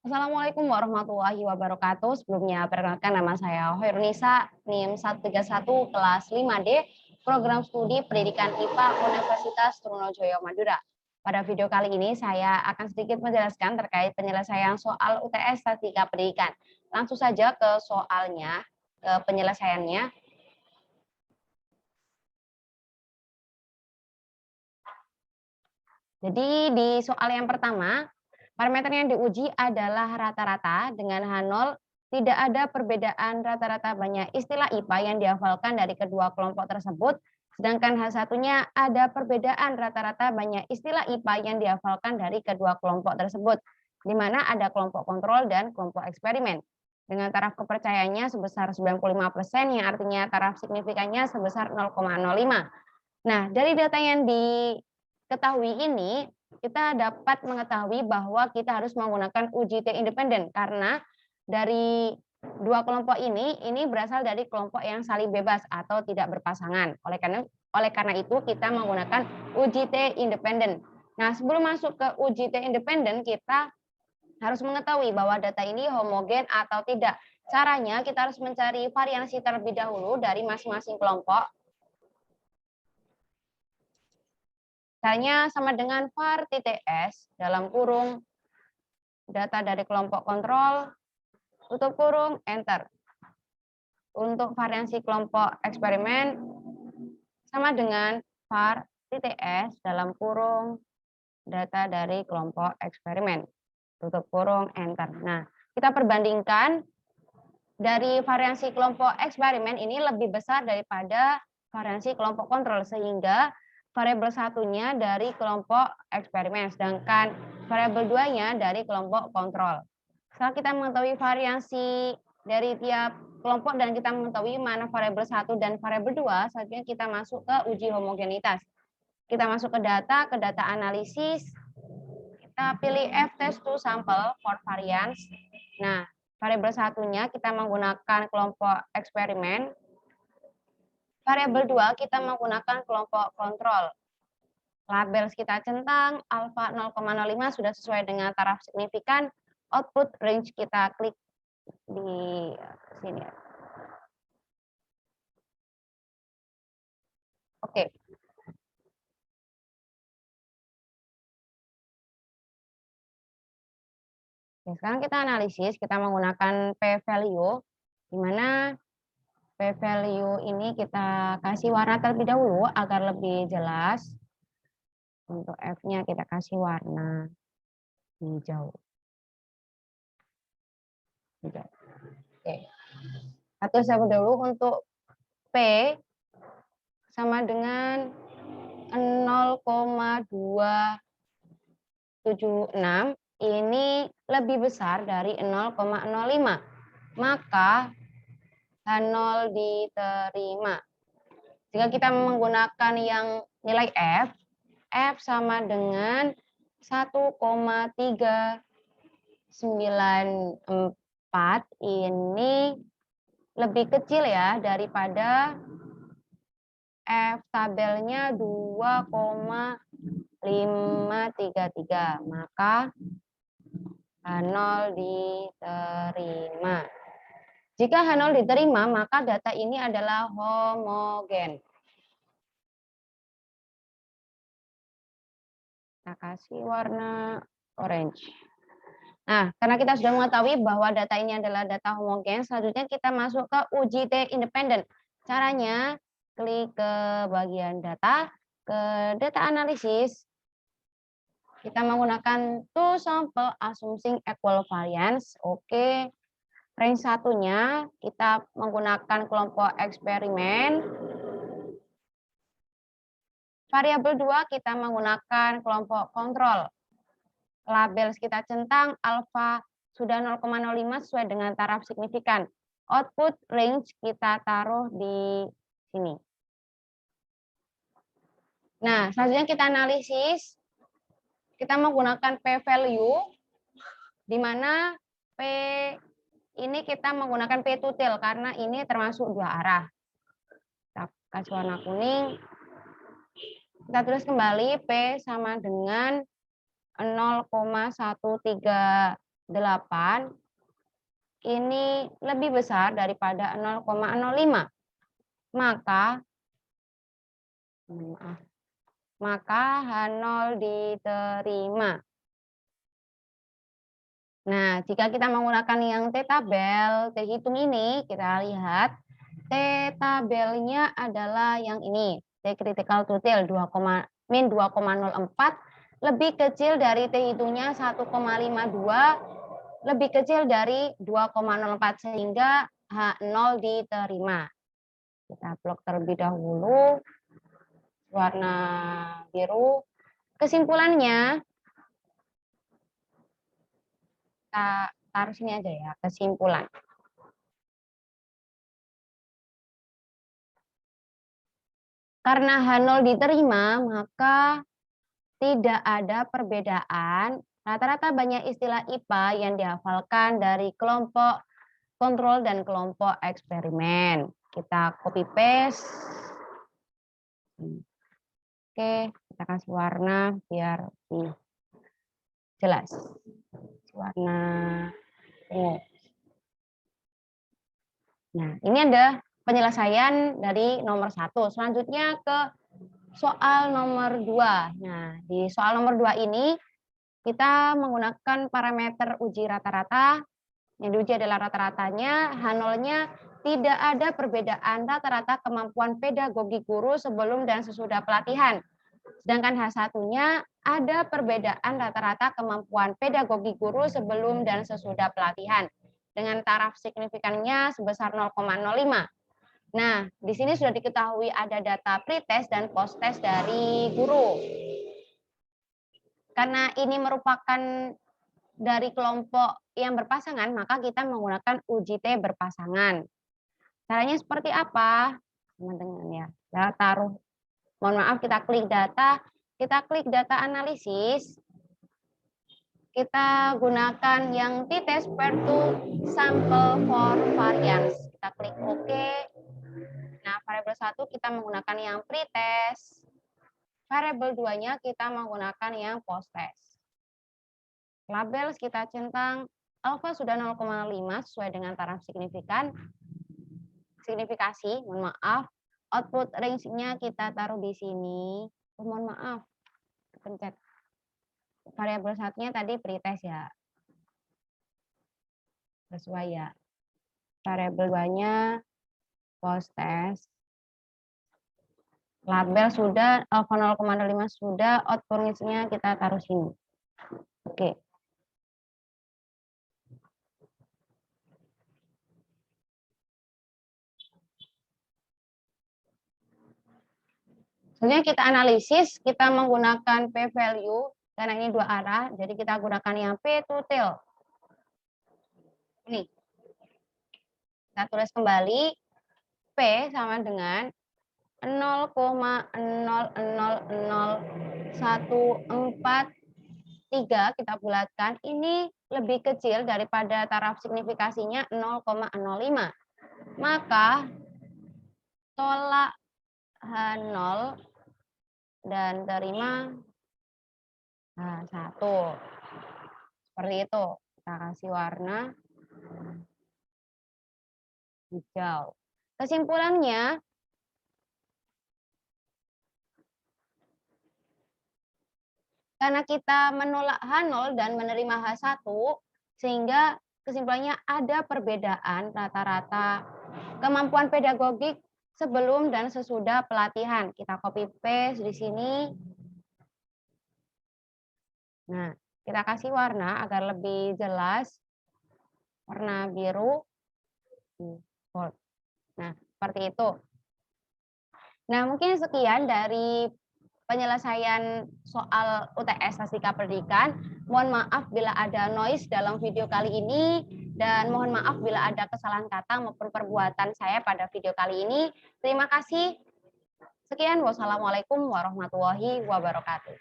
Assalamualaikum warahmatullahi wabarakatuh. Sebelumnya perkenalkan nama saya Hoirunisa, NIM 131 kelas 5D, Program Studi Pendidikan IPA Universitas Trunojoyo Madura. Pada video kali ini saya akan sedikit menjelaskan terkait penyelesaian soal UTS Statistika Pendidikan. Langsung saja ke soalnya, ke penyelesaiannya. Jadi di soal yang pertama, parameter yang diuji adalah rata-rata dengan H0, tidak ada perbedaan rata-rata banyak istilah IPA yang dihafalkan dari kedua kelompok tersebut, sedangkan H1-nya ada perbedaan rata-rata banyak istilah IPA yang dihafalkan dari kedua kelompok tersebut, di mana ada kelompok kontrol dan kelompok eksperimen. Dengan taraf kepercayaannya sebesar 95%, yang artinya taraf signifikannya sebesar 0,05. Nah, dari data yang diketahui ini, kita dapat mengetahui bahwa kita harus menggunakan uji T independen karena dari dua kelompok ini berasal dari kelompok yang saling bebas atau tidak berpasangan. Oleh karena itu kita menggunakan uji T independen. Nah, sebelum masuk ke uji T independen, kita harus mengetahui bahwa data ini homogen atau tidak. Caranya kita harus mencari variansi terlebih dahulu dari masing-masing kelompok. Caranya sama dengan var TTS dalam kurung data dari kelompok kontrol, tutup kurung, enter. Untuk variansi kelompok eksperimen sama dengan var TTS dalam kurung data dari kelompok eksperimen, tutup kurung, enter. Nah, kita perbandingkan dari variansi kelompok eksperimen ini lebih besar daripada variansi kelompok kontrol, sehingga variabel satunya dari kelompok eksperimen, sedangkan variabel 2-nya dari kelompok kontrol. Setelah kita mengetahui variansi dari tiap kelompok dan kita mengetahui mana variabel 1 dan variabel 2, selanjutnya kita masuk ke uji homogenitas. Kita masuk ke data analisis, kita pilih F-test to sample for variance. Nah, variabel satunya kita menggunakan kelompok eksperimen. Variabel 2 kita menggunakan kelompok kontrol. Label kita centang, alfa 0,05 sudah sesuai dengan taraf signifikan. Output range kita klik di sini. Oke. Sekarang kita analisis, kita menggunakan p-value, di mana p-value ini kita kasih warna terlebih dahulu agar lebih jelas. Untuk F-nya kita kasih warna hijau. Oke. Atur terlebih dahulu untuk P sama dengan 0,276, ini lebih besar dari 0,05. Maka H0 diterima. Jika kita menggunakan yang nilai F sama dengan 1,394, ini lebih kecil ya daripada F tabelnya 2,533, maka H0 diterima. Jika H0 diterima, maka data ini adalah homogen. Kita kasih warna orange. Nah, karena kita sudah mengetahui bahwa data ini adalah data homogen, selanjutnya kita masuk ke uji T independen. Caranya, klik ke bagian data, ke data analisis. Kita menggunakan to sample assuming equal variance. Oke. Range satunya kita menggunakan kelompok eksperimen. Variabel 2 kita menggunakan kelompok kontrol. Label kita centang, alfa sudah 0,05 sesuai dengan taraf signifikan. Output range kita taruh di sini. Nah, selanjutnya kita analisis. Kita menggunakan p-value, di mana p ini kita menggunakan p tutil karena ini termasuk dua arah. Kita kasih warna kuning. Kita tulis kembali P sama dengan 0,133. 8 ini lebih besar daripada 0,05. Maka H0 diterima. Nah, jika kita menggunakan yang T-tabel, T-hitung ini, kita lihat T-tabelnya adalah yang ini. T-critical total min 2,04 lebih kecil dari T-hitungnya 1,52 lebih kecil dari 2,04 sehingga H0 diterima. Kita blok terlebih dahulu warna biru. Kesimpulannya kita taruh sini aja ya, kesimpulan. Karena H0 diterima, maka tidak ada perbedaan. Rata-rata banyak istilah IPA yang dihafalkan dari kelompok kontrol dan kelompok eksperimen. Kita copy paste. Oke, kita kasih warna biar lebih jelas. Warna ungu. Nah, ini ada penyelesaian dari nomor 1. Selanjutnya ke soal nomor 2. Nah, di soal nomor 2 ini kita menggunakan parameter uji rata-rata. Yang diuji adalah rata-ratanya, H0-nya tidak ada perbedaan rata-rata kemampuan pedagogi guru sebelum dan sesudah pelatihan. Sedangkan H1-nya ada perbedaan rata-rata kemampuan pedagogi guru sebelum dan sesudah pelatihan dengan taraf signifikannya sebesar 0,05. Nah, di sini sudah diketahui ada data pretest dan post-test dari guru. Karena ini merupakan dari kelompok yang berpasangan, maka kita menggunakan uji T berpasangan. Caranya seperti apa? Teman-teman ya. Kita taruh, mohon maaf, kita klik data analisis. Kita gunakan yang t-test per to sample for variance. Kita klik OK. Nah, variabel 1 kita menggunakan yang pretest. Variabel 2-nya kita menggunakan yang post-test. Label kita centang alfa sudah 0,5 sesuai dengan taraf signifikasi, mohon maaf. Output range-nya kita taruh di sini. Mohon maaf, pencet. Variabel 1-nya tadi pretest ya. Sesuai ya. Variabel 2-nya post-test. Label sudah, alfa 0,05 sudah, output range-nya kita taruh sini. Oke. Sebenarnya kita analisis, kita menggunakan p-value, karena ini dua arah, jadi kita gunakan yang p-total. Ini. Kita tulis kembali, P sama dengan 0,000143 kita bulatkan. Ini lebih kecil daripada taraf signifikasinya 0,05. Maka tolak H0 dan terima H1. Seperti itu. Kita kasih warna hijau. Kesimpulannya, karena kita menolak H0 dan menerima H1, sehingga kesimpulannya ada perbedaan rata-rata kemampuan pedagogik sebelum dan sesudah pelatihan. Kita copy paste di sini. Nah, kita kasih warna agar lebih jelas. Warna biru. Nah, seperti itu. Nah, mungkin sekian dari penyelesaian soal UTS Statistika Pendidikan. Mohon maaf bila ada noise dalam video kali ini, dan mohon maaf bila ada kesalahan kata maupun perbuatan saya pada video kali ini. Terima kasih. Sekian, wassalamualaikum warahmatullahi wabarakatuh.